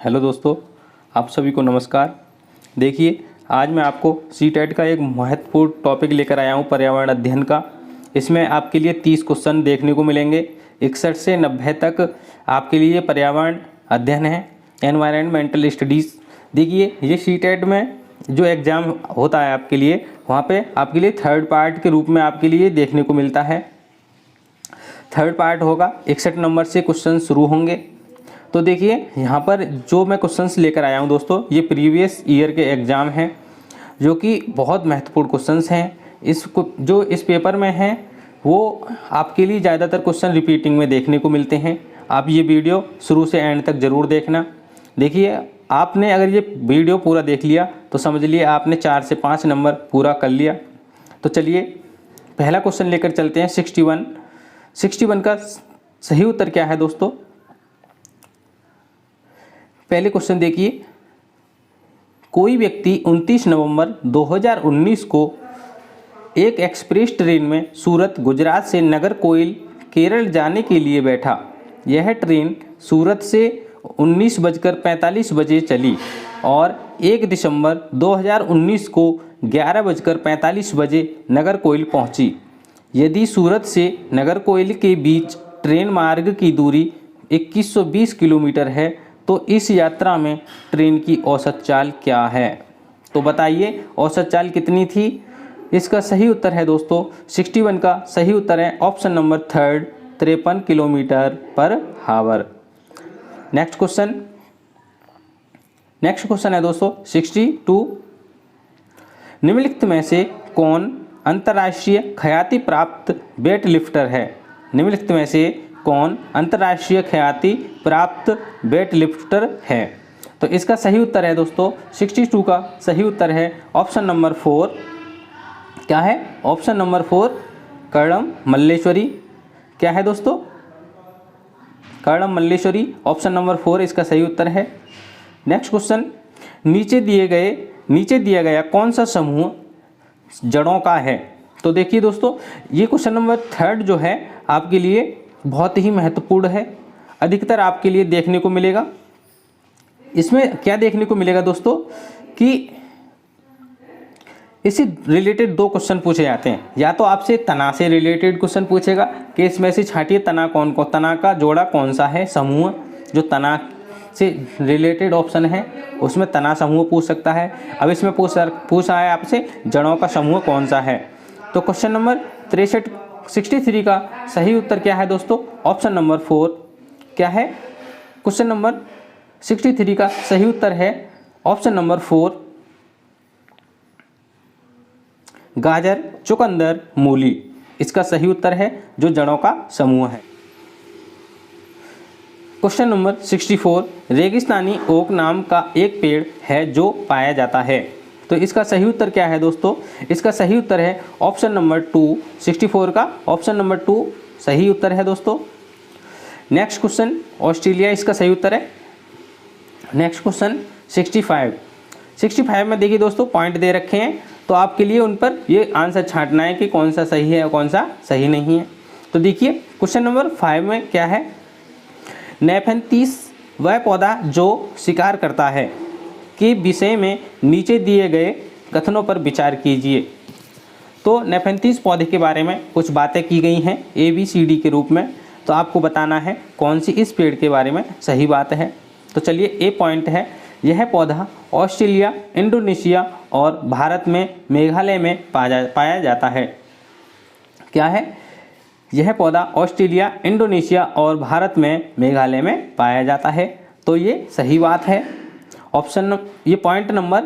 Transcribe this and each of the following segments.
Hello दोस्तों, आप सभी को नमस्कार। देखिए, आज मैं आपको सीटेट का एक महत्वपूर्ण टॉपिक लेकर आया हूँ, पर्यावरण अध्ययन का। इसमें आपके लिए 30 क्वेश्चन देखने को मिलेंगे। 61 से 90 तक आपके लिए पर्यावरण अध्ययन है, एनवायरमेंटल स्टडीज़। देखिए, ये सीटेट में जो एग्ज़ाम होता है आपके लिए, वहाँ पे आपके लिए थर्ड पार्ट के रूप में आपके लिए देखने को मिलता है। थर्ड पार्ट होगा, 61 नंबर से क्वेश्चन शुरू होंगे। तो देखिए, यहाँ पर जो मैं क्वेश्चंस लेकर आया हूँ दोस्तों, ये प्रीवियस ईयर के एग्ज़ाम हैं, जो कि बहुत महत्वपूर्ण क्वेश्चंस हैं। जो इस पेपर में हैं वो आपके लिए ज़्यादातर क्वेश्चन रिपीटिंग में देखने को मिलते हैं। आप ये वीडियो शुरू से एंड तक ज़रूर देखना। देखिए, आपने अगर ये वीडियो पूरा देख लिया तो समझ लिए आपने 4 से 5 नंबर पूरा कर लिया। तो चलिए, पहला क्वेश्चन लेकर चलते हैं। 61 का सही उत्तर क्या है दोस्तों? पहले क्वेश्चन देखिए, कोई व्यक्ति 29 नवंबर 2019 को एक एक्सप्रेस ट्रेन में सूरत गुजरात से नागरकोइल केरल जाने के लिए बैठा। यह ट्रेन सूरत से 19:45 बजे चली और 1 दिसंबर 2019 को 11:45 बजे नागरकोइल पहुंची। यदि सूरत से नागरकोइल के बीच ट्रेन मार्ग की दूरी 2120 किलोमीटर है तो इस यात्रा में ट्रेन की औसत चाल क्या है? तो बताइए, औसत चाल कितनी थी? इसका सही उत्तर है दोस्तों, 61 का सही उत्तर है ऑप्शन नंबर 3, 53 किलोमीटर पर हावर। नेक्स्ट क्वेश्चन है दोस्तों 62। निम्नलिखित में से कौन अंतर्राष्ट्रीय ख्याति प्राप्त वेट लिफ्टर है? निम्नलिखित में से कौन अंतर्राष्ट्रीय ख्याति प्राप्त वेट लिफ्टर है? तो इसका सही उत्तर है दोस्तों, 62 का सही उत्तर है ऑप्शन नंबर 4। क्या है? Option number 4, Karnam Malleswari. क्या है दोस्तों? कर्णम मल्लेश्वरी। ऑप्शन नंबर 4 इसका सही उत्तर है। नेक्स्ट क्वेश्चन, नीचे दिया गया कौन सा समूह जड़ों का है? तो देखिए दोस्तों, ये क्वेश्चन नंबर 3 जो है आपके लिए बहुत ही महत्वपूर्ण है, अधिकतर आपके लिए देखने को मिलेगा। इसमें क्या देखने को मिलेगा दोस्तों कि इससे रिलेटेड 2 क्वेश्चन पूछे जाते हैं। या तो आपसे तना से रिलेटेड क्वेश्चन पूछेगा कि इसमें से छांटिए तना तना का जोड़ा कौन सा है, समूह जो तना से रिलेटेड ऑप्शन है उसमें तना समूह पूछ सकता है। अब इसमें पूछा है आपसे जड़ों का समूह कौन सा है। तो क्वेश्चन नंबर 63 का सही उत्तर क्या है दोस्तों? Option number 4। क्या है? क्वेश्चन नंबर 63 का सही उत्तर है ऑप्शन नंबर 4, गाजर, चुकंदर, मूली। इसका सही उत्तर है जो जड़ों का समूह है। क्वेश्चन नंबर 64, रेगिस्तानी ओक नाम का एक पेड़ है जो पाया जाता है। तो इसका सही उत्तर क्या है दोस्तों? इसका सही उत्तर है ऑप्शन नंबर 2। 64 का ऑप्शन नंबर 2 सही उत्तर है दोस्तों। नेक्स्ट क्वेश्चन, ऑस्ट्रेलिया इसका सही उत्तर है। नेक्स्ट क्वेश्चन 65 में देखिए दोस्तों, पॉइंट दे रखे हैं, तो आपके लिए उन पर ये आंसर छांटना है कि कौन सा सही है और कौन सा सही नहीं है। तो देखिए, क्वेश्चन नंबर 5 में क्या है? नेफेंथीस वह पौधा जो शिकार करता है के विषय में नीचे दिए गए कथनों पर विचार कीजिए। तो नेफेंथीस पौधे के बारे में कुछ बातें की गई हैं ABCD के रूप में, तो आपको बताना है कौन सी इस पेड़ के बारे में सही बात है। तो चलिए, ए पॉइंट है, यह पौधा ऑस्ट्रेलिया, इंडोनेशिया और भारत में मेघालय में पाया जाता है। क्या है? यह पौधा ऑस्ट्रेलिया, इंडोनेशिया और भारत में मेघालय में पाया जाता है। तो ये सही बात है। ऑप्शन ये पॉइंट नंबर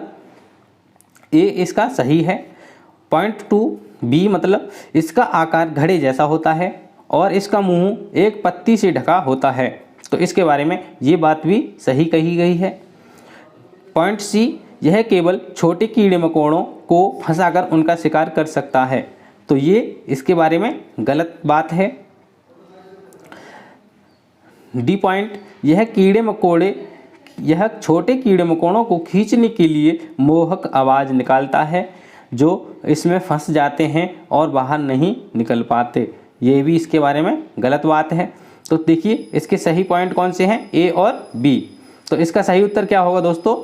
ए इसका सही है। पॉइंट 2B मतलब इसका आकार घड़े जैसा होता है और इसका मुंह एक पत्ती से ढका होता है। तो इसके बारे में ये बात भी सही कही गई है। पॉइंट C, यह केवल छोटे कीड़े मकोड़ों को फंसाकर उनका शिकार कर सकता है। तो ये इसके बारे में गलत बात है। D पॉइंट, यह छोटे कीड़े मकोड़ों को खींचने के लिए मोहक आवाज़ निकालता है जो इसमें फंस जाते हैं और बाहर नहीं निकल पाते। ये भी इसके बारे में गलत बात है। तो देखिए, इसके सही पॉइंट कौन से हैं? A और B। तो इसका सही उत्तर क्या होगा दोस्तों?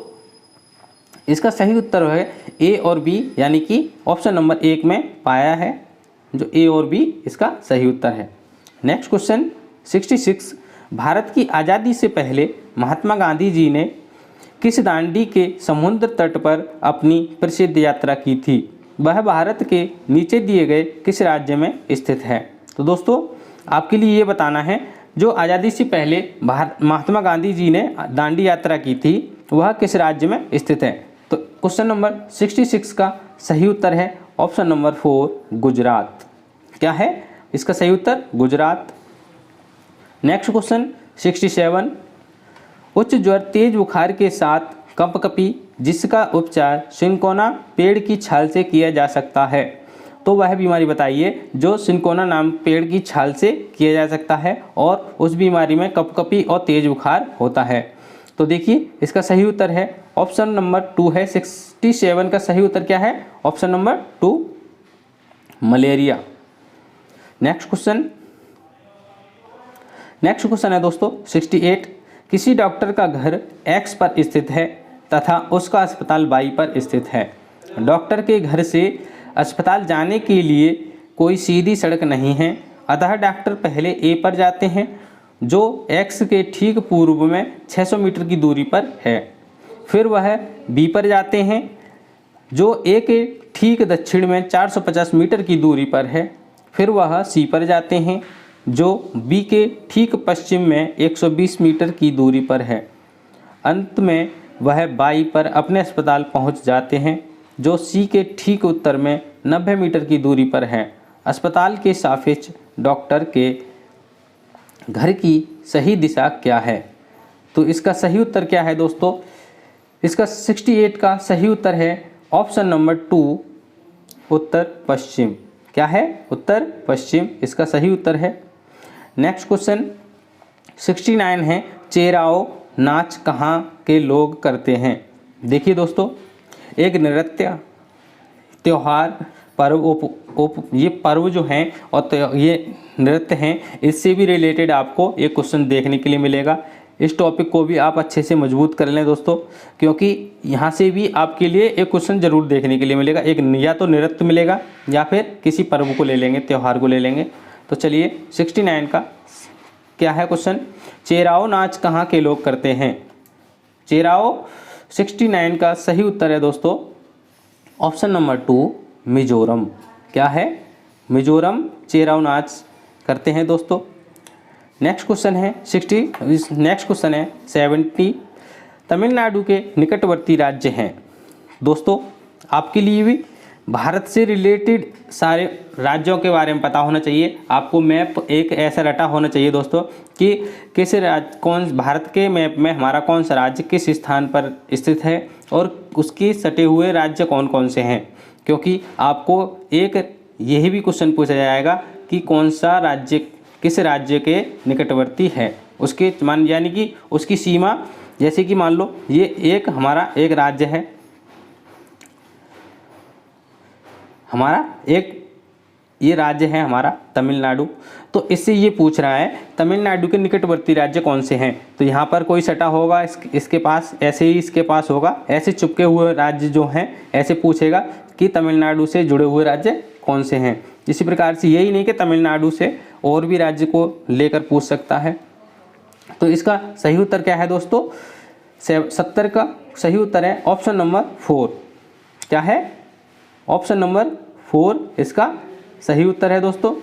इसका सही उत्तर है ए और बी, यानी कि ऑप्शन नंबर 1 में पाया है, जो ए और बी इसका सही उत्तर है। नेक्स्ट क्वेश्चन 66, भारत की आज़ादी से पहले महात्मा गांधी जी ने किस दांडी के समुद्र तट पर अपनी प्रसिद्ध यात्रा की थी? वह भारत के नीचे दिए गए किस राज्य में स्थित है? तो दोस्तों आपके लिए ये बताना है, जो आज़ादी से पहले महात्मा गांधी जी ने दांडी यात्रा की थी वह किस राज्य में स्थित है? तो क्वेश्चन नंबर 66 का सही उत्तर है ऑप्शन नंबर 4 गुजरात। क्या है इसका सही उत्तर? गुजरात। नेक्स्ट क्वेश्चन 67, उच्च ज्वर तेज बुखार के साथ कंपकपी जिसका उपचार सिनकोना पेड़ की छाल से किया जा सकता है, तो वह बीमारी बताइए जो सिनकोना नाम पेड़ की छाल से किया जा सकता है और उस बीमारी में कंपकपी और तेज बुखार होता है। तो देखिए इसका सही उत्तर है ऑप्शन नंबर 2 है। 67 का सही उत्तर क्या है? Option number 2 malaria. Next question है दोस्तों 68, किसी डॉक्टर का घर X पर स्थित है तथा उसका अस्पताल Y पर स्थित है। डॉक्टर के घर से अस्पताल जाने के लिए कोई सीधी सड़क नहीं है, अतः डॉक्टर पहले A पर जाते हैं जो X के ठीक पूर्व में 600 मीटर की दूरी पर है। फिर वह B पर जाते हैं जो A के ठीक दक्षिण में 450 मीटर की दूरी पर है। फिर वह C पर जाते हैं जो B के ठीक पश्चिम में 120 मीटर की दूरी पर है। अंत में वह Y पर अपने अस्पताल पहुंच जाते हैं जो C के ठीक उत्तर में 90 मीटर की दूरी पर है। अस्पताल के सापेक्ष डॉक्टर के घर की सही दिशा क्या है? तो इसका सही उत्तर क्या है दोस्तों? इसका 68 का सही उत्तर है ऑप्शन नंबर 2 उत्तर पश्चिम। क्या है? उत्तर पश्चिम इसका सही उत्तर है। नेक्स्ट क्वेश्चन 69 है, चेराओ नाच कहाँ के लोग करते हैं? देखिए दोस्तों, एक नृत्य, त्योहार, पर्व, ये पर्व जो हैं और ये नृत्य हैं, इससे भी रिलेटेड आपको एक क्वेश्चन देखने के लिए मिलेगा। इस टॉपिक को भी आप अच्छे से मजबूत कर लें दोस्तों, क्योंकि यहाँ से भी आपके लिए एक क्वेश्चन जरूर देखने के लिए मिलेगा। एक या तो नृत्य मिलेगा या फिर किसी पर्व को ले लेंगे, त्यौहार को ले लेंगे। तो चलिए 69 का क्या है क्वेश्चन? चेराओ नाच कहाँ के लोग करते हैं? चेराओ 69 का सही उत्तर है दोस्तों ऑप्शन नंबर 2 मिजोरम। क्या है? मिजोरम चेराओ नाच करते हैं दोस्तों। नेक्स्ट क्वेश्चन है 70, तमिलनाडु के निकटवर्ती राज्य हैं। दोस्तों आपके लिए भी भारत से रिलेटेड सारे राज्यों के बारे में पता होना चाहिए। आपको मैप एक ऐसा रटा होना चाहिए दोस्तों कि किस राज्य, कौन भारत के मैप में हमारा कौन सा राज्य किस स्थान पर स्थित है और उसके सटे हुए राज्य कौन कौन से हैं, क्योंकि आपको एक यही भी क्वेश्चन पूछा जाएगा कि कौन सा राज्य किस राज्य के निकटवर्ती है, उसके मान यानी कि उसकी सीमा। जैसे कि मान लो ये एक हमारा एक राज्य है, हमारा एक ये राज्य है हमारा तमिलनाडु, तो इससे ये पूछ रहा है तमिलनाडु के निकटवर्ती राज्य कौन से हैं। तो यहाँ पर कोई सटा होगा इसके पास, ऐसे ही इसके पास होगा, ऐसे चुपके हुए राज्य जो हैं ऐसे पूछेगा कि तमिलनाडु से जुड़े हुए राज्य कौन से हैं। इसी प्रकार से यही नहीं कि तमिलनाडु से और भी राज्य को लेकर पूछ सकता है। तो इसका सही उत्तर क्या है दोस्तों? 70 का सही उत्तर है ऑप्शन नंबर 4। क्या है? ऑप्शन नंबर 4 इसका सही उत्तर है दोस्तों।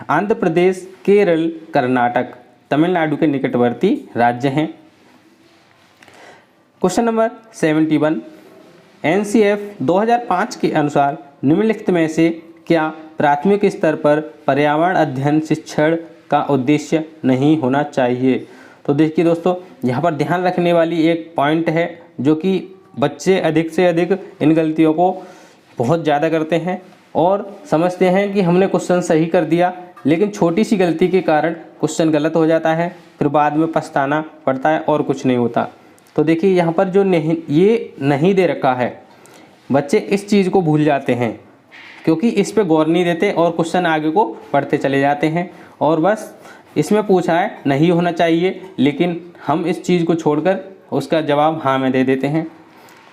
आंध्र प्रदेश, केरल, कर्नाटक तमिलनाडु के निकटवर्ती राज्य हैं। क्वेश्चन नंबर 71, एनसीएफ 2005 के अनुसार निम्नलिखित में से क्या प्राथमिक स्तर पर पर्यावरण अध्ययन शिक्षण का उद्देश्य नहीं होना चाहिए? तो देखिए दोस्तों, यहाँ पर ध्यान रखने वाली एक पॉइंट है जो कि बच्चे अधिक से अधिक इन गलतियों को बहुत ज़्यादा करते हैं और समझते हैं कि हमने क्वेश्चन सही कर दिया, लेकिन छोटी सी गलती के कारण क्वेश्चन गलत हो जाता है, फिर बाद में पछताना पड़ता है और कुछ नहीं होता। तो देखिए यहाँ पर जो नहीं दे रखा है, बच्चे इस चीज़ को भूल जाते हैं क्योंकि इस पे गौर नहीं देते और क्वेश्चन आगे को पढ़ते चले जाते हैं और बस इसमें पूछा है नहीं होना चाहिए, लेकिन हम इस चीज़ को छोड़कर उसका जवाब हाँ में दे देते हैं।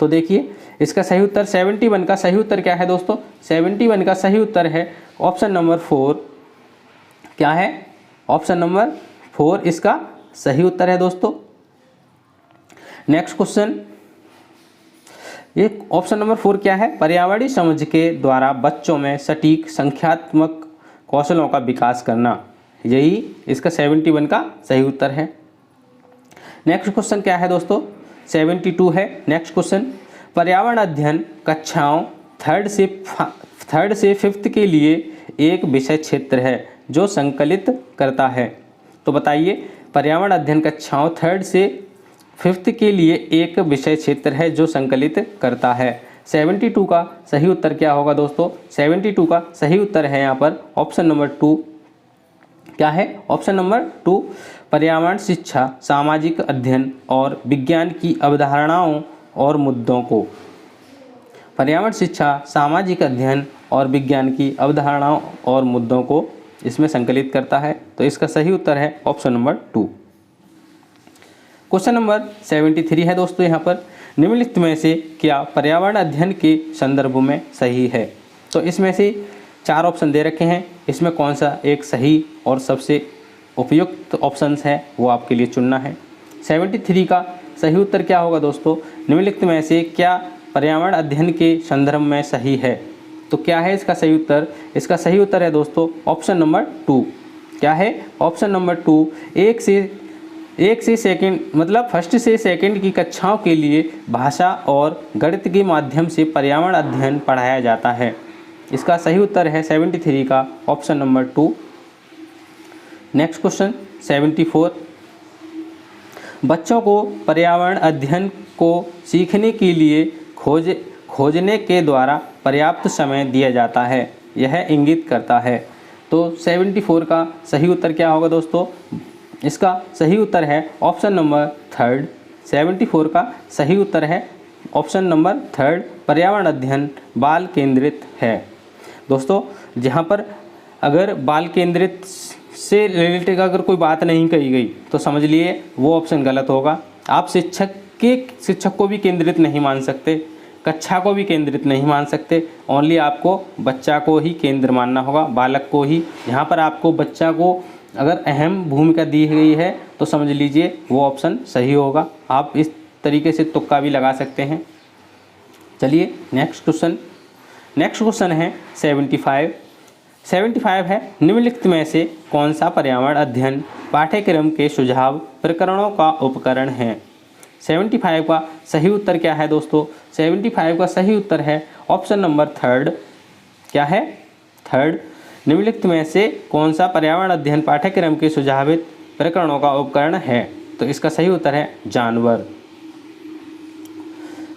तो देखिए इसका सही उत्तर 71 का सही उत्तर क्या है दोस्तों? 71 का सही उत्तर है ऑप्शन नंबर 4। क्या है? ऑप्शन नंबर 4 इसका सही उत्तर है दोस्तों। नेक्स्ट क्वेश्चन, ये ऑप्शन नंबर 4 क्या है? पर्यावरणीय समझ के द्वारा बच्चों में सटीक संख्यात्मक कौशलों का विकास करना, यही इसका 71 का सही उत्तर है। नेक्स्ट क्वेश्चन क्या है दोस्तों? 72 है नेक्स्ट क्वेश्चन। पर्यावरण अध्ययन कक्षाओं 3rd से 5th के लिए एक विषय क्षेत्र है जो संकलित करता है। तो बताइए, पर्यावरण अध्ययन कक्षाओं 3rd से 5th के लिए एक विषय क्षेत्र है जो संकलित करता है। 72 का सही उत्तर क्या होगा दोस्तों? 72 का सही उत्तर है यहाँ पर ऑप्शन नंबर 2। क्या है? Option number 2। पर्यावरण शिक्षा सामाजिक अध्ययन और विज्ञान की अवधारणाओं और मुद्दों को, पर्यावरण शिक्षा सामाजिक अध्ययन और विज्ञान की अवधारणाओं और मुद्दों को इसमें संकलित करता है। तो इसका सही उत्तर है ऑप्शन नंबर 2। क्वेश्चन नंबर 73 है दोस्तों। यहाँ पर निम्नलिखित में से क्या पर्यावरण अध्ययन के संदर्भ में सही है? तो इसमें से 4 ऑप्शन दे रखे हैं, इसमें कौन सा एक सही और सबसे उपयुक्त ऑप्शंस है वो आपके लिए चुनना है। 73 का सही उत्तर क्या होगा दोस्तों? निम्नलिखित में से क्या पर्यावरण अध्ययन के संदर्भ में सही है? तो क्या है इसका सही उत्तर? इसका सही उत्तर है दोस्तों ऑप्शन नंबर 2। क्या है? Option number 2। एक से सेकंड मतलब 1st से 2nd की कक्षाओं के लिए भाषा और गणित के माध्यम से पर्यावरण अध्ययन पढ़ाया जाता है। इसका सही उत्तर है 73 का ऑप्शन नंबर 2। Next question 74। बच्चों को पर्यावरण अध्ययन को सीखने के लिए खोजने के द्वारा पर्याप्त समय दिया जाता है, यह इंगित करता है। तो 74 का सही उत्तर क्या होगा दोस्तों? इसका सही उत्तर है ऑप्शन नंबर 3rd। 74 का सही उत्तर है ऑप्शन नंबर 3rd। पर्यावरण अध्ययन बाल केंद्रित है। दोस्तों जहाँ पर अगर बाल केंद्रित से रिलेटेड अगर कोई बात नहीं कही गई तो समझ लिए वो ऑप्शन गलत होगा। आप शिक्षक को भी केंद्रित नहीं मान सकते, कक्षा को भी केंद्रित नहीं मान सकते, ओनली आपको बच्चा को ही केंद्र मानना होगा, बालक को ही। यहाँ पर आपको बच्चा को अगर अहम भूमिका दी गई है तो समझ लीजिए वो ऑप्शन सही होगा। आप इस तरीके से तुक्का भी लगा सकते हैं। चलिए नेक्स्ट क्वेश्चन है 75 है निम्नलिखित में से कौन सा पर्यावरण अध्ययन पाठ्यक्रम के सुझाव प्रकरणों का उपकरण है? 75 का सही उत्तर क्या है दोस्तों? 75 का सही उत्तर है ऑप्शन नंबर 3rd। क्या है? 3rd। निम्नलिखित में से कौन सा पर्यावरण अध्ययन पाठ्यक्रम के सुझावित प्रकरणों का उपकरण है? तो इसका सही उत्तर है जानवर।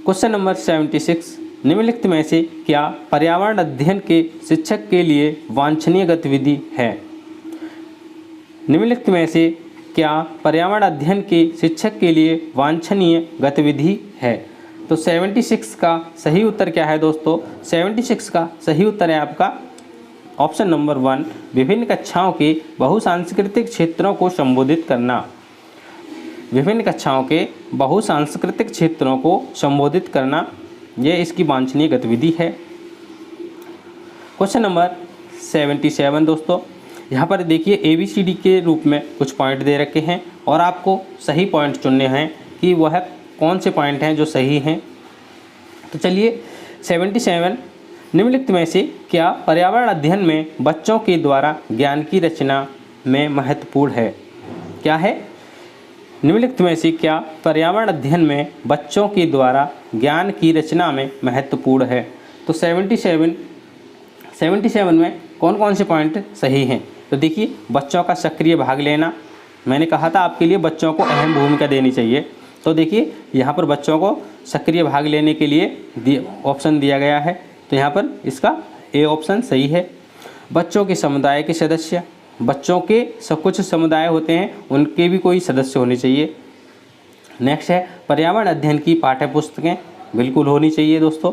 Question number 76। निम्नलिखित में से क्या पर्यावरण अध्ययन के शिक्षक के लिए वांछनीय गतिविधि है? निम्नलिखित में से क्या पर्यावरण अध्ययन के शिक्षक के लिए वांछनीय गतिविधि है? तो 76 का सही उत्तर क्या है दोस्तों? 76 का सही उत्तर है आपका ऑप्शन नंबर 1। विभिन्न कक्षाओं के बहुसांस्कृतिक क्षेत्रों को संबोधित करना। विभिन्न कक्षाओं के बहुसांस्कृतिक क्षेत्रों को संबोधित करना, यह इसकी वांछनीय गतिविधि है। क्वेश्चन नंबर 77 दोस्तों। यहाँ पर देखिए ABCD के रूप में कुछ पॉइंट दे रखे हैं और आपको सही पॉइंट चुनने हैं कि वह कौन से पॉइंट हैं जो सही हैं। तो चलिए 77। निम्नलिखित में से क्या पर्यावरण अध्ययन में बच्चों के द्वारा ज्ञान की रचना में महत्वपूर्ण है? क्या है? निम्नलिखित में से क्या पर्यावरण अध्ययन में बच्चों के द्वारा ज्ञान की रचना में महत्वपूर्ण है? तो 77 में कौन कौन से पॉइंट सही हैं? तो देखिए बच्चों का सक्रिय भाग लेना, मैंने कहा था आपके लिए बच्चों को अहम भूमिका देनी चाहिए। तो देखिए यहाँ पर बच्चों को सक्रिय भाग लेने के लिए ऑप्शन दिया गया है, तो यहाँ पर इसका ए ऑप्शन सही है। बच्चों के समुदाय के सदस्य, बच्चों के कुछ समुदाय होते हैं उनके भी कोई सदस्य होने चाहिए। नेक्स्ट है पर्यावरण अध्ययन की पाठ्यपुस्तकें बिल्कुल होनी चाहिए दोस्तों,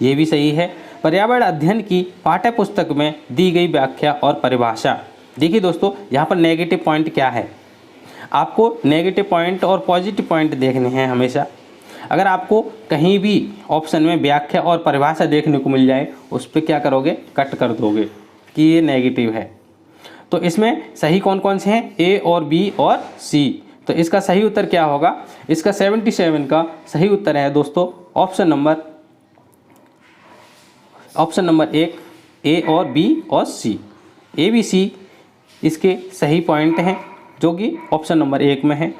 ये भी सही है। पर्यावरण अध्ययन की पाठ्यपुस्तक में दी गई व्याख्या और परिभाषा, देखिए दोस्तों, यहाँ पर नेगेटिव पॉइंट क्या है, आपको नेगेटिव पॉइंट और पॉजिटिव पॉइंट देखने हैं हमेशा। अगर आपको कहीं भी ऑप्शन में व्याख्या और परिभाषा देखने को मिल जाए, उस पर क्या करोगे, कट कर दोगे कि ये नेगेटिव है। तो इसमें सही कौन कौन से हैं, ए और बी और सी। तो इसका सही उत्तर क्या होगा, इसका 77 का सही उत्तर है दोस्तों ऑप्शन नंबर 1, ए और बी और सी। ए बी सी इसके सही पॉइंट हैं जो कि ऑप्शन नंबर 1 में है।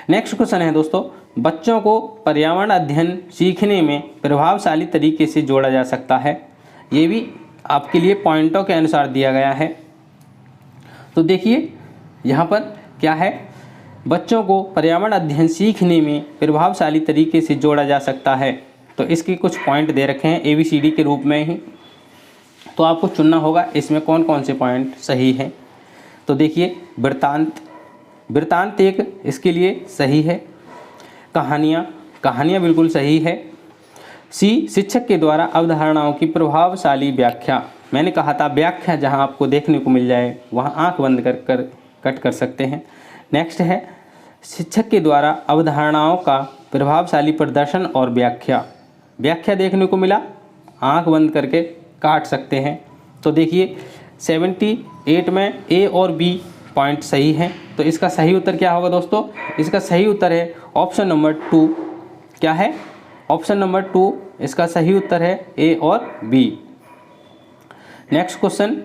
नेक्स्ट क्वेश्चन है दोस्तों, बच्चों को पर्यावरण अध्ययन सीखने में प्रभावशाली तरीके से जोड़ा जा सकता है। ये भी आपके लिए पॉइंटों के अनुसार दिया गया है। तो देखिए यहाँ पर क्या है, बच्चों को पर्यावरण अध्ययन सीखने में प्रभावशाली तरीके से जोड़ा जा सकता है। तो इसके कुछ पॉइंट दे रखे हैं ABCD के रूप में ही, तो आपको चुनना होगा इसमें कौन कौन से पॉइंट सही हैं। तो देखिए, वृत्तांत एक इसके लिए सही है। कहानियाँ बिल्कुल सही है। सी, शिक्षक के द्वारा अवधारणाओं की प्रभावशाली व्याख्या। मैंने कहा था व्याख्या जहां आपको देखने को मिल जाए वहां आंख बंद कर कट कर सकते हैं। नेक्स्ट है, शिक्षक के द्वारा अवधारणाओं का प्रभावशाली प्रदर्शन और व्याख्या देखने को मिला, आंख बंद करके काट सकते हैं। तो देखिए 78 में ए और बी पॉइंट सही है। तो इसका सही उत्तर क्या होगा दोस्तों, इसका सही उत्तर है ऑप्शन नंबर 2। क्या है, ऑप्शन नंबर 2 इसका सही उत्तर है, ए और बी। नेक्स्ट क्वेश्चन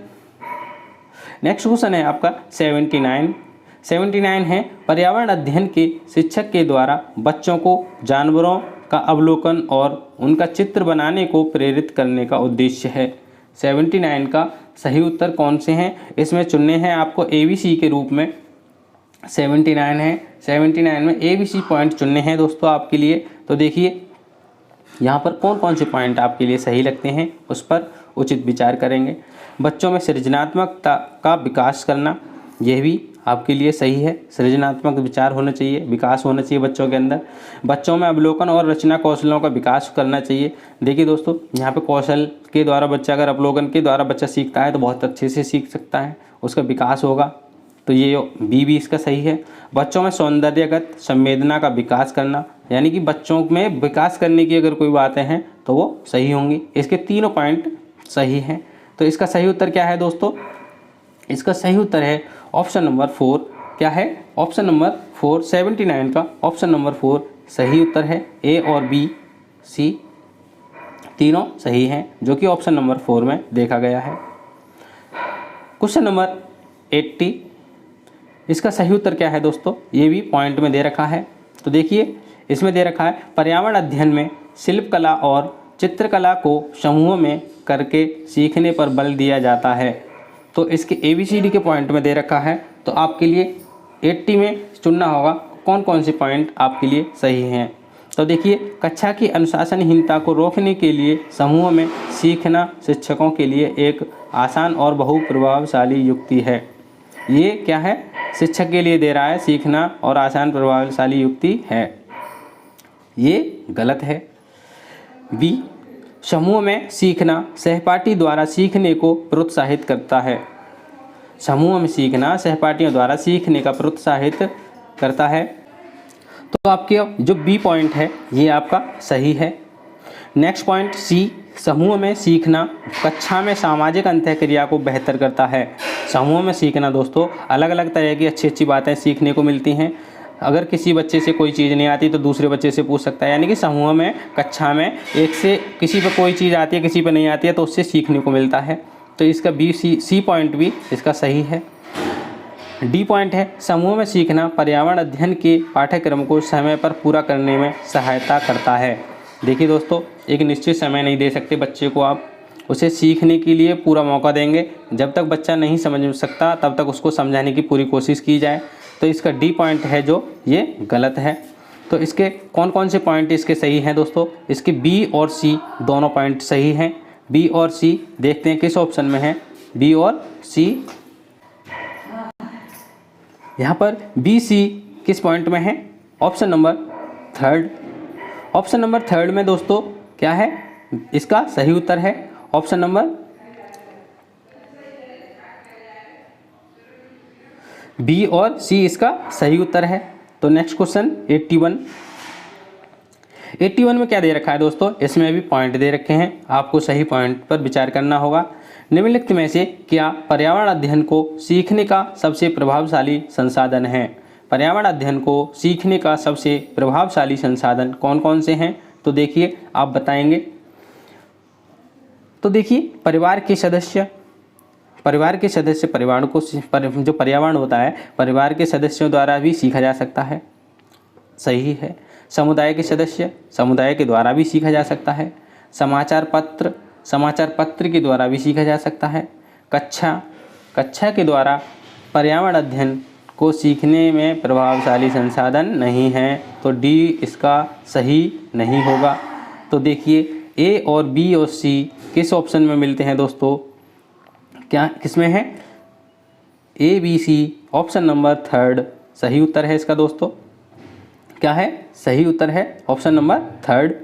है आपका 79 है, पर्यावरण अध्ययन के शिक्षक के द्वारा बच्चों को जानवरों का अवलोकन और उनका चित्र बनाने को प्रेरित करने का उद्देश्य है। 79 का सही उत्तर कौन से हैं, इसमें चुनने हैं आपको ABC के रूप में। 79 है, 79 में ABC पॉइंट चुनने हैं दोस्तों आपके लिए। तो देखिए यहाँ पर कौन कौन से पॉइंट आपके लिए सही लगते हैं, उस पर उचित विचार करेंगे। बच्चों में सृजनात्मकता का विकास करना, यह भी आपके लिए सही है। सृजनात्मक विचार होना चाहिए, विकास होना चाहिए बच्चों के अंदर। बच्चों में अवलोकन और रचना कौशलों का विकास करना चाहिए। देखिए दोस्तों, यहाँ पे कौशल के द्वारा बच्चा, अगर अवलोकन के द्वारा बच्चा सीखता है तो बहुत अच्छे से सीख सकता है, उसका विकास होगा। तो ये बी भी इसका सही है। बच्चों में सौंदर्यगत संवेदना का विकास करना, यानी कि बच्चों में विकास करने की अगर कोई बातें हैं तो वो सही होंगी। इसके तीनों पॉइंट सही हैं। तो इसका सही उत्तर क्या है दोस्तों, इसका सही उत्तर है ऑप्शन नंबर 4। क्या है, ऑप्शन नंबर 4। 79 का ऑप्शन नंबर 4 सही उत्तर है। ए और बी सी तीनों सही हैं, जो कि ऑप्शन नंबर 4 में देखा गया है। क्वेश्चन नंबर 80, इसका सही उत्तर क्या है दोस्तों, ये भी पॉइंट में दे रखा है। तो देखिए इसमें दे रखा है, पर्यावरण अध्ययन में शिल्पकला और चित्रकला को समूहों में करके सीखने पर बल दिया जाता है। तो इसके ABCD के पॉइंट में दे रखा है। तो आपके लिए 80 में चुनना होगा कौन कौन से पॉइंट आपके लिए सही हैं। तो देखिए, कक्षा की अनुशासनहीनता को रोकने के लिए समूह में सीखना शिक्षकों के लिए एक आसान और बहुप्रभावशाली युक्ति है। ये क्या है, शिक्षक के लिए दे रहा है, सीखना और आसान प्रभावशाली युक्ति है। ये गलत है। बी, समूह में सीखना सहपाठी द्वारा सीखने को प्रोत्साहित करता है। समूह में सीखना सहपाठियों द्वारा सीखने का प्रोत्साहित करता है। तो आपके जो बी पॉइंट है ये आपका सही है। नेक्स्ट पॉइंट सी, समूह में सीखना कक्षा में सामाजिक अंतःक्रिया को बेहतर करता है। समूह में सीखना दोस्तों, अलग अलग तरह की अच्छी अच्छी बातें सीखने को मिलती हैं। अगर किसी बच्चे से कोई चीज़ नहीं आती तो दूसरे बच्चे से पूछ सकता है, यानी कि समूह में, कक्षा में एक से किसी पर कोई चीज़ आती है, किसी पर नहीं आती है, तो उससे सीखने को मिलता है। तो इसका सी पॉइंट भी इसका सही है। डी पॉइंट है, समूह में सीखना पर्यावरण अध्ययन के पाठ्यक्रम को समय पर पूरा करने में सहायता करता है। देखिए दोस्तों, एक निश्चित समय नहीं दे सकते बच्चे को आप, उसे सीखने के लिए पूरा मौका देंगे। जब तक बच्चा नहीं समझ सकता तब तक उसको समझाने की पूरी कोशिश की जाए। तो इसका डी पॉइंट है जो ये गलत है। तो इसके कौन कौन से पॉइंट इसके सही हैं दोस्तों, इसके बी और सी दोनों पॉइंट सही हैं। बी और सी देखते हैं किस ऑप्शन में है, बी और सी। यहाँ पर बी सी किस पॉइंट में है, ऑप्शन नंबर 3। ऑप्शन नंबर 3 में दोस्तों क्या है, इसका सही उत्तर है ऑप्शन नंबर बी और सी इसका सही उत्तर है। तो नेक्स्ट क्वेश्चन 81 में क्या दे रखा है दोस्तों, इसमें भी पॉइंट दे रखे हैं, आपको सही पॉइंट पर विचार करना होगा। निम्नलिखित में से क्या पर्यावरण अध्ययन को सीखने का सबसे प्रभावशाली संसाधन है? पर्यावरण अध्ययन को सीखने का सबसे प्रभावशाली संसाधन कौन कौन से हैं? तो देखिए आप बताएंगे। तो देखिए परिवार के सदस्य परिवार को जो पर्यावरण होता है परिवार के सदस्यों द्वारा भी सीखा जा सकता है, सही है। समुदाय के सदस्य समुदाय के द्वारा भी सीखा जा सकता है। समाचार पत्र के द्वारा भी सीखा जा सकता है। कक्षा के द्वारा पर्यावरण अध्ययन को सीखने में प्रभावशाली संसाधन नहीं है, तो डी इसका सही नहीं होगा। तो देखिए ए और बी और सी किस ऑप्शन में मिलते हैं दोस्तों, क्या किसमें है? A B C option number 3 सही उत्तर है इसका दोस्तों। क्या है? सही उत्तर है ऑप्शन नंबर 3।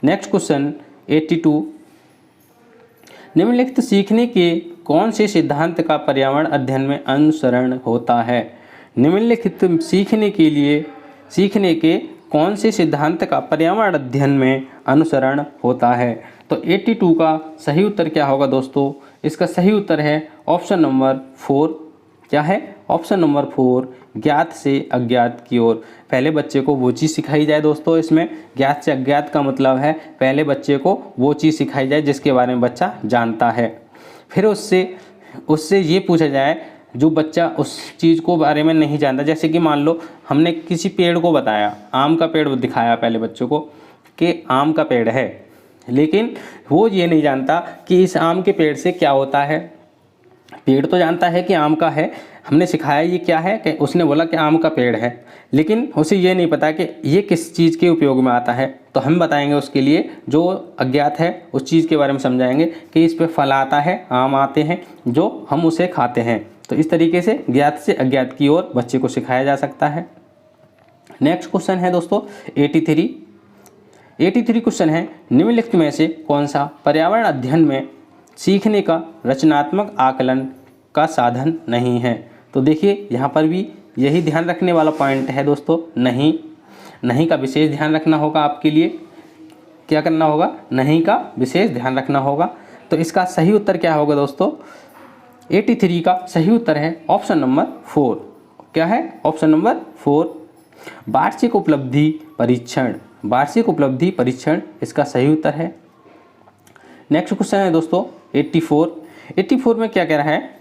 नेक्स्ट क्वेश्चन 82, निम्नलिखित सीखने के कौन से सिद्धांत का पर्यावरण अध्ययन में अनुसरण होता है? निम्नलिखित सीखने के कौन से सिद्धांत का पर्यावरण अध्ययन में अनुसरण होता है? तो 82 का सही उत्तर क्या होगा दोस्तों? इसका सही उत्तर है ऑप्शन नंबर 4। क्या है? ऑप्शन नंबर 4, ज्ञात से अज्ञात की ओर। पहले बच्चे को वो चीज़ सिखाई जाए दोस्तों, इसमें ज्ञात से अज्ञात का मतलब है पहले बच्चे को वो चीज़ सिखाई जाए जिसके बारे में बच्चा जानता है, फिर उससे ये पूछा जाए जो बच्चा उस चीज़ को बारे में नहीं जानता। जैसे कि मान लो हमने किसी पेड़ को बताया, आम का पेड़ दिखाया पहले बच्चों को कि आम का पेड़ है, लेकिन वो ये नहीं जानता कि इस आम के पेड़ से क्या होता है। पेड़ तो जानता है कि आम का है, हमने सिखाया ये क्या है कि उसने बोला कि आम का पेड़ है, लेकिन उसे ये नहीं पता कि ये किस चीज़ के उपयोग में आता है। तो हम बताएंगे उसके लिए, जो अज्ञात है उस चीज़ के बारे में समझाएंगे कि इस पे फल आता है, आम आते हैं जो हम उसे खाते हैं। तो इस तरीके से ज्ञात से अज्ञात की ओर बच्चे को सिखाया जा सकता है। नेक्स्ट क्वेश्चन है दोस्तों 83 क्वेश्चन है, निम्नलिखित में से कौन सा पर्यावरण अध्ययन में सीखने का रचनात्मक आकलन का साधन नहीं है? तो देखिए यहाँ पर भी यही ध्यान रखने वाला पॉइंट है दोस्तों, नहीं का विशेष ध्यान रखना होगा आपके लिए। क्या करना होगा? नहीं का विशेष ध्यान रखना होगा। तो इसका सही उत्तर क्या होगा दोस्तों? 83 का सही उत्तर है ऑप्शन नंबर 4। क्या है? ऑप्शन नंबर 4, वार्षिक उपलब्धि परीक्षण इसका सही उत्तर है। नेक्स्ट क्वेश्चन है दोस्तों 84 में क्या कह रहा है?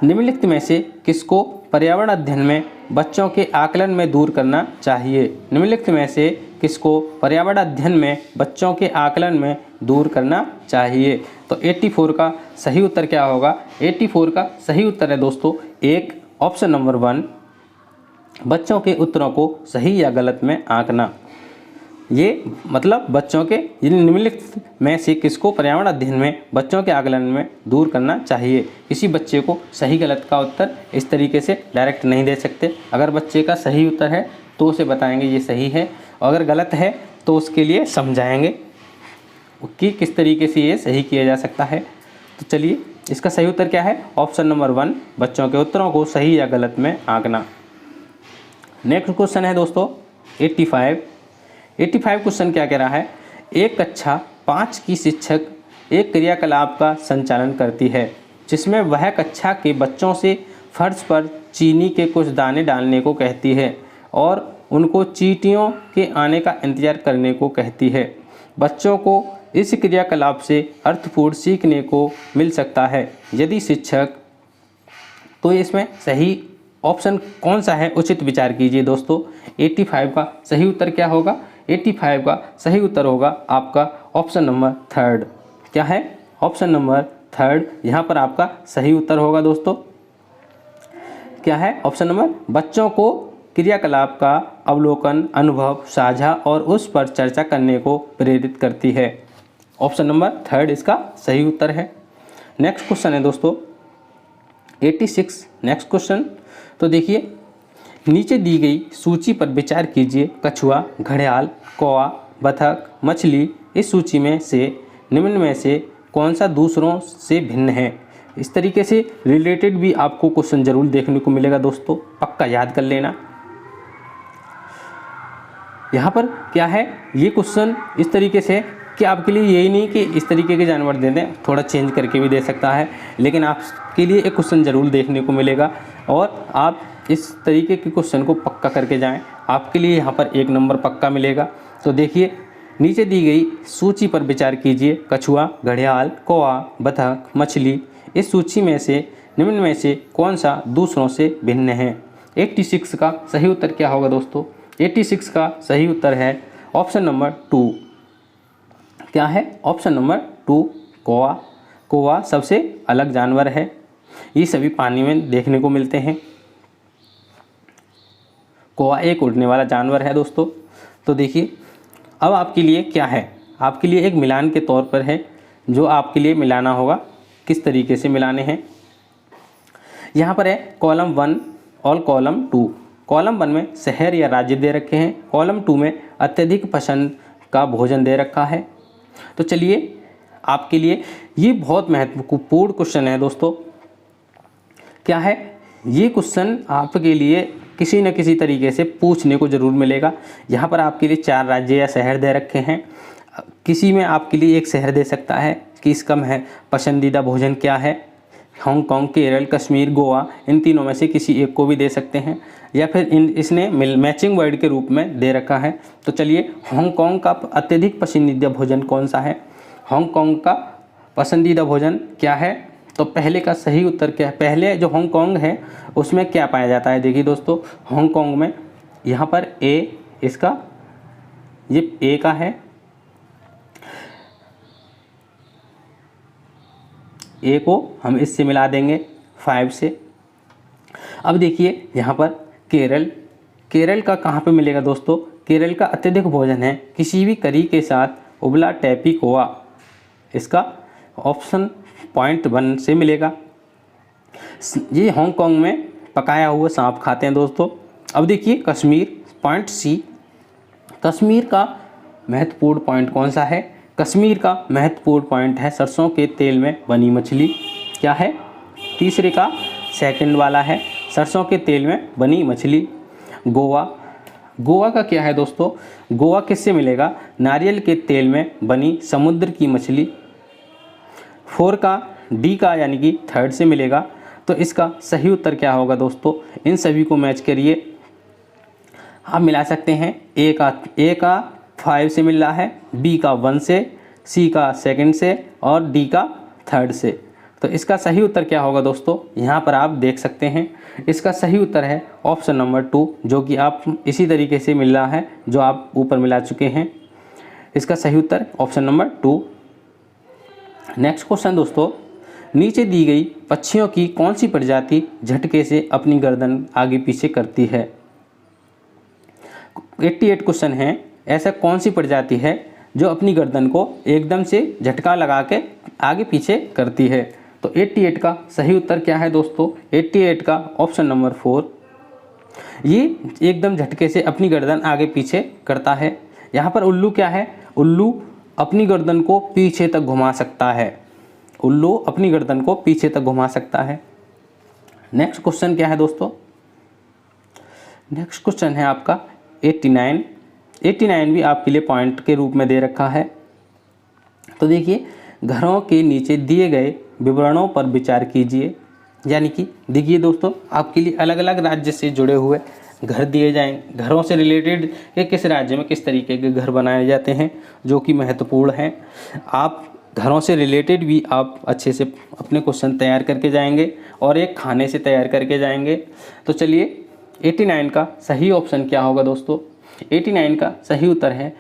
निम्नलिखित में से किसको पर्यावरण अध्ययन में बच्चों के आकलन में दूर करना चाहिए? निम्नलिखित में से किसको पर्यावरण अध्ययन में बच्चों के आकलन में दूर करना चाहिए? तो 84 का सही उत्तर क्या होगा? 84 का सही उत्तर है दोस्तों एक, ऑप्शन नंबर 1, बच्चों के उत्तरों को सही या गलत में आंकना। ये मतलब बच्चों के निम्नलिखित में से किसको पर्यावरण अध्ययन में बच्चों के आकलन में दूर करना चाहिए? किसी बच्चे को सही गलत का उत्तर इस तरीके से डायरेक्ट नहीं दे सकते। अगर बच्चे का सही उत्तर है तो उसे बताएंगे ये सही है, और अगर गलत है तो उसके लिए समझाएंगे कि किस तरीके से ये सही किया जा सकता है। तो चलिए इसका सही उत्तर क्या है? ऑप्शन नंबर 1, बच्चों के उत्तरों को सही या गलत में आंकना। नेक्स्ट क्वेश्चन है दोस्तों 85 क्वेश्चन क्या कह रहा है? एक कक्षा 5 की शिक्षक एक क्रियाकलाप का संचालन करती है जिसमें वह कक्षा के बच्चों से फर्श पर चीनी के कुछ दाने डालने को कहती है और उनको चींटियों के आने का इंतजार करने को कहती है। बच्चों को इस क्रियाकलाप से अर्थपूर्ण सीखने को मिल सकता है यदि शिक्षक, तो इसमें सही ऑप्शन कौन सा है? उचित विचार कीजिए दोस्तों। 85 का सही उत्तर क्या होगा? 85 का सही उत्तर होगा आपका ऑप्शन नंबर 3। क्या है? ऑप्शन नंबर 3 यहाँ पर आपका सही उत्तर होगा दोस्तों। क्या है? ऑप्शन नंबर, बच्चों को क्रियाकलाप का अवलोकन, अनुभव, साझा और उस पर चर्चा करने को प्रेरित करती है। ऑप्शन नंबर 3 इसका सही उत्तर है। नेक्स्ट क्वेश्चन है दोस्तों 86। नेक्स्ट क्वेश्चन तो देखिए, नीचे दी गई सूची पर विचार कीजिए। कछुआ, घड़ियाल, कौवा, बतख, मछली, इस सूची में से निम्न में से कौन सा दूसरों से भिन्न है? इस तरीके से रिलेटेड भी आपको क्वेश्चन जरूर देखने को मिलेगा दोस्तों, पक्का याद कर लेना। यहाँ पर क्या है, ये क्वेश्चन इस तरीके से कि आपके लिए यही नहीं कि इस तरीके के जानवर दे दें, थोड़ा चेंज करके भी दे सकता है, लेकिन आपके लिए एक क्वेश्चन ज़रूर देखने को मिलेगा और आप इस तरीके के क्वेश्चन को पक्का करके जाएं, आपके लिए यहाँ पर 1 नंबर पक्का मिलेगा। तो देखिए नीचे दी गई सूची पर विचार कीजिए। कछुआ, घड़ियाल, कौवा, बतख, मछली, इस सूची में से निम्न में से कौन सा दूसरों से भिन्न है। 86 का सही उत्तर क्या होगा दोस्तों? 86 का सही उत्तर है ऑप्शन नंबर 2। क्या है? ऑप्शन नंबर 2 कौवा। कौवा सबसे अलग जानवर है, ये सभी पानी में देखने को मिलते हैं। कौवा एक उड़ने वाला जानवर है दोस्तों। तो देखिए अब आपके लिए क्या है, आपके लिए एक मिलान के तौर पर है जो आपके लिए मिलाना होगा। किस तरीके से मिलाने हैं, यहाँ पर है कॉलम 1 और कॉलम 2। कॉलम 1 में शहर या राज्य दे रखे हैं, कॉलम 2 में अत्यधिक पसंद का भोजन दे रखा है। तो चलिए आपके लिए ये बहुत महत्वपूर्ण क्वेश्चन है दोस्तों। क्या है ये क्वेश्चन आपके लिए किसी न किसी तरीके से पूछने को ज़रूर मिलेगा। यहाँ पर आपके लिए 4 राज्य या शहर दे रखे हैं, किसी में आपके लिए एक शहर दे सकता है कि इसका है पसंदीदा भोजन क्या है। हांगकांग, केरल, कश्मीर, गोवा, इन तीनों में से किसी एक को भी दे सकते हैं, या फिर इसने मैचिंग वर्ड के रूप में दे रखा है। तो चलिए हांगकांग का अत्यधिक पसंदीदा भोजन कौन सा है, हांगकांग का पसंदीदा भोजन क्या है। तो पहले का सही उत्तर क्या है, पहले जो हांगकांग है उसमें क्या पाया जाता है। देखिए दोस्तों हांगकांग में यहाँ पर ए, इसका ये ए का है, ए को हम इससे मिला देंगे 5 से। अब देखिए यहाँ पर केरल, केरल का कहाँ पे मिलेगा दोस्तों? केरल का अत्यधिक भोजन है किसी भी करी के साथ उबला टैपी कोआ, इसका ऑप्शन पॉइंट 1 से मिलेगा। ये हांगकांग में पकाया हुआ सांप खाते हैं दोस्तों। अब देखिए कश्मीर, पॉइंट सी। कश्मीर का महत्वपूर्ण पॉइंट कौन सा है? कश्मीर का महत्वपूर्ण पॉइंट है सरसों के तेल में बनी मछली। क्या है? तीसरे का सेकंड वाला है सरसों के तेल में बनी मछली। गोवा, गोवा का क्या है दोस्तों? गोवा किससे मिलेगा? नारियल के तेल में बनी समुद्र की मछली। 4 का डी का यानी कि थर्ड से मिलेगा। तो इसका सही उत्तर क्या होगा दोस्तों? इन सभी को मैच करिए, आप मिला सकते हैं। ए का 5 से मिल रहा है, बी का 1 से, सी का सेकंड से और डी का थर्ड से। तो इसका सही उत्तर क्या होगा दोस्तों? यहाँ पर आप देख सकते हैं इसका सही उत्तर है ऑप्शन नंबर 2, जो कि आप इसी तरीके से मिल रहा है जो आप ऊपर मिला चुके हैं। इसका सही उत्तर ऑप्शन नंबर 2। नेक्स्ट क्वेश्चन दोस्तों, नीचे दी गई पक्षियों की कौन सी प्रजाति झटके से अपनी गर्दन आगे पीछे करती है? 88 क्वेश्चन है, ऐसा कौन सी प्रजाति है जो अपनी गर्दन को एकदम से झटका लगा के आगे पीछे करती है? तो 88 का सही उत्तर क्या है दोस्तों? 88 का ऑप्शन नंबर 4। ये एकदम झटके से अपनी गर्दन आगे पीछे करता है। यहाँ पर उल्लू क्या है? उल्लू अपनी गर्दन को पीछे तक घुमा सकता है, उल्लू अपनी गर्दन को पीछे तक घुमा सकता है। नेक्स्ट क्वेश्चन क्या है दोस्तों? नेक्स्ट क्वेश्चन है आपका 89। 89 भी आपके लिए पॉइंट के रूप में दे रखा है। तो देखिए घरों के नीचे दिए गए विवरणों पर विचार कीजिए। यानी कि देखिए दोस्तों आपके लिए अलग अलग राज्य से जुड़े हुए घर दिए जाएंगे, घरों से रिलेटेड कि किस राज्य में किस तरीके के घर बनाए जाते हैं जो कि महत्वपूर्ण हैं। आप घरों से रिलेटेड भी आप अच्छे से अपने क्वेश्चन तैयार करके जाएंगे और एक खाने से तैयार करके जाएंगे। तो चलिए 89 का सही ऑप्शन क्या होगा दोस्तों? 89 का सही उत्तर है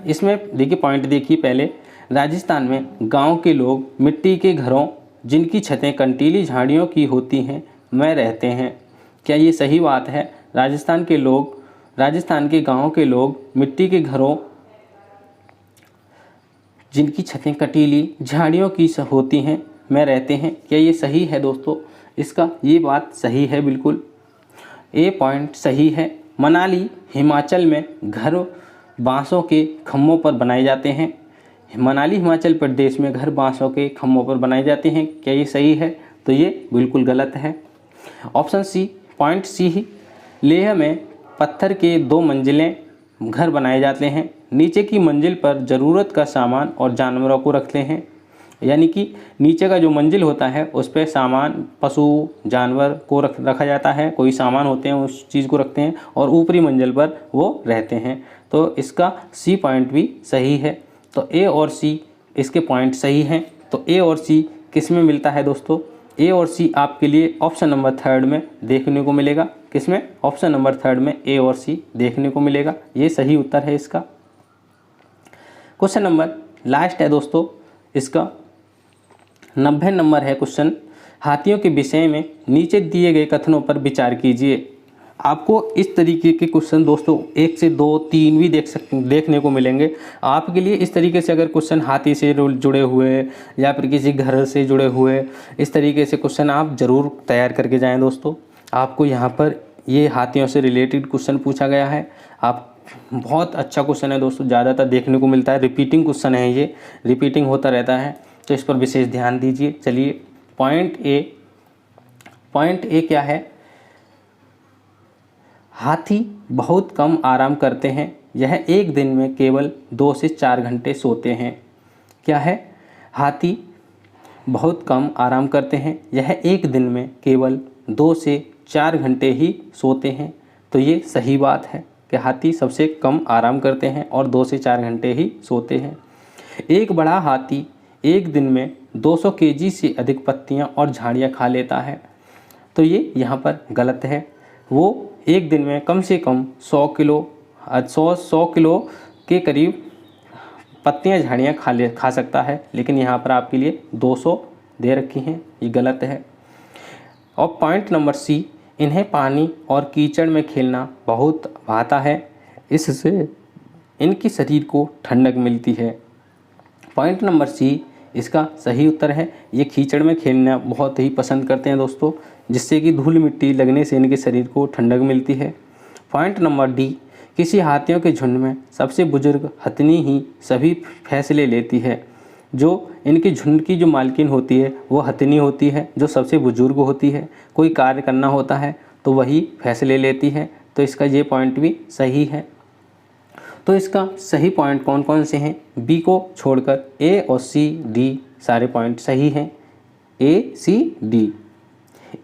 इसमें देखिए पॉइंट देखिए पहले, राजस्थान में गांव के लोग मिट्टी के घरों जिनकी छतें कंटीली झाड़ियों की होती हैं में रहते हैं। क्या ये सही बात है? राजस्थान के गांव के लोग मिट्टी के घरों जिनकी छतें कंटीली झाड़ियों की होती हैं में रहते हैं। क्या ये सही है दोस्तों? इसका ये बात सही है, बिल्कुल ए पॉइंट सही है। मनाली हिमाचल में घर बांसों के खम्भों पर बनाए जाते हैं। मनाली हिमाचल प्रदेश में घर बांसों के खम्भों पर बनाए जाते हैं। क्या ये सही है? तो ये बिल्कुल गलत है। ऑप्शन सी, पॉइंट सी ही, लेह में पत्थर के 2 मंजिलें घर बनाए जाते हैं। नीचे की मंजिल पर ज़रूरत का सामान और जानवरों को रखते हैं। यानी कि नीचे का जो मंजिल होता है उस पर सामान, पशु, जानवर को रखा जाता है, कोई सामान होते हैं उस चीज़ को रखते हैं, और ऊपरी मंजिल पर वो रहते हैं। तो इसका सी पॉइंट भी सही है। तो ए और सी इसके पॉइंट सही हैं। तो ए और सी किस में मिलता है दोस्तों? ए और सी आपके लिए ऑप्शन नंबर 3 में देखने को मिलेगा। किसमें? ऑप्शन नंबर 3 में ए और सी देखने को मिलेगा। ये सही उत्तर है इसका। क्वेश्चन नंबर लास्ट है दोस्तों, इसका 90 नंबर है क्वेश्चन। हाथियों के विषय में नीचे दिए गए कथनों पर विचार कीजिए। आपको इस तरीके के क्वेश्चन दोस्तों 1 से 2, 3 भी देखने को मिलेंगे आपके लिए। इस तरीके से अगर क्वेश्चन हाथी से जुड़े हुए या फिर किसी घर से जुड़े हुए, इस तरीके से क्वेश्चन आप ज़रूर तैयार करके जाएं दोस्तों। आपको यहाँ पर ये हाथियों से रिलेटेड क्वेश्चन पूछा गया है। आप बहुत अच्छा क्वेश्चन है दोस्तों, ज़्यादातर देखने को मिलता है, रिपीटिंग क्वेश्चन है, ये रिपीटिंग होता रहता है, तो इस पर विशेष ध्यान दीजिए। चलिए पॉइंट ए क्या है? हाथी बहुत कम आराम करते हैं। यह एक दिन में केवल 2 से 4 घंटे सोते हैं। क्या है? हाथी बहुत कम आराम करते हैं। यह एक दिन में केवल 2 से 4 घंटे ही सोते हैं। तो ये सही बात है कि हाथी सबसे कम आराम करते हैं और 2 से 4 घंटे ही सोते हैं। एक बड़ा हाथी एक दिन में 200 केजी से अधिक पत्तियां और झाड़ियां खा लेता है। तो ये यहाँ पर गलत है। वो एक दिन में कम से कम 100 किलो के करीब पत्तियां, झाड़ियां खा सकता है, लेकिन यहाँ पर आपके लिए 200 दे रखी हैं, ये गलत है। और पॉइंट नंबर सी, इन्हें पानी और कीचड़ में खेलना बहुत भाता है, इससे इनके शरीर को ठंडक मिलती है। पॉइंट नंबर सी इसका सही उत्तर है। ये कीचड़ में खेलना बहुत ही पसंद करते हैं दोस्तों, जिससे कि धूल मिट्टी लगने से इनके शरीर को ठंडक मिलती है। पॉइंट नंबर डी, किसी हाथियों के झुंड में सबसे बुजुर्ग हथनी ही सभी फैसले लेती है। जो इनके झुंड की जो मालकिन होती है वो हथनी होती है, जो सबसे बुजुर्ग होती है। कोई कार्य करना होता है तो वही फैसले लेती है। तो इसका ये पॉइंट भी सही है। तो इसका सही पॉइंट कौन कौन से हैं? बी को छोड़कर ए और सी, डी सारे पॉइंट सही हैं। ए, सी, डी।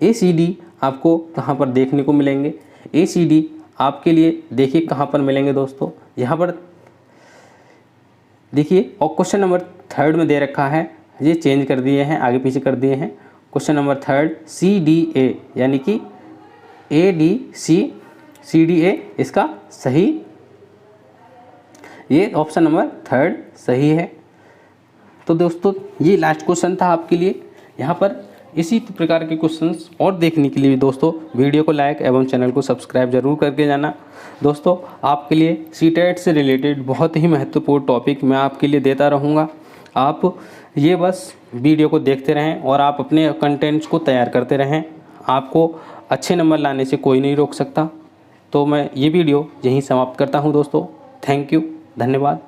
ए, सी, डी आपको कहाँ पर देखने को मिलेंगे? ए, सी, डी आपके लिए देखिए कहाँ पर मिलेंगे दोस्तों, यहाँ पर देखिए। और क्वेश्चन नंबर 3 में दे रखा है, ये चेंज कर दिए हैं, आगे पीछे कर दिए हैं। क्वेश्चन नंबर 3 सी, डी, ए, यानी कि ए, डी, सी, सी, डी, ए इसका सही, ये ऑप्शन नंबर 3 सही है। तो दोस्तों ये लास्ट क्वेश्चन था आपके लिए। यहाँ पर इसी प्रकार के क्वेश्चंस और देखने के लिए दोस्तों वीडियो को लाइक एवं चैनल को सब्सक्राइब जरूर करके जाना। दोस्तों आपके लिए सीटेट से रिलेटेड बहुत ही महत्वपूर्ण टॉपिक मैं आपके लिए देता रहूँगा। आप ये बस वीडियो को देखते रहें और आप अपने कंटेंट्स को तैयार करते रहें। आपको अच्छे नंबर लाने से कोई नहीं रोक सकता। तो मैं ये वीडियो यहीं समाप्त करता हूँ दोस्तों। थैंक यू, धन्यवाद।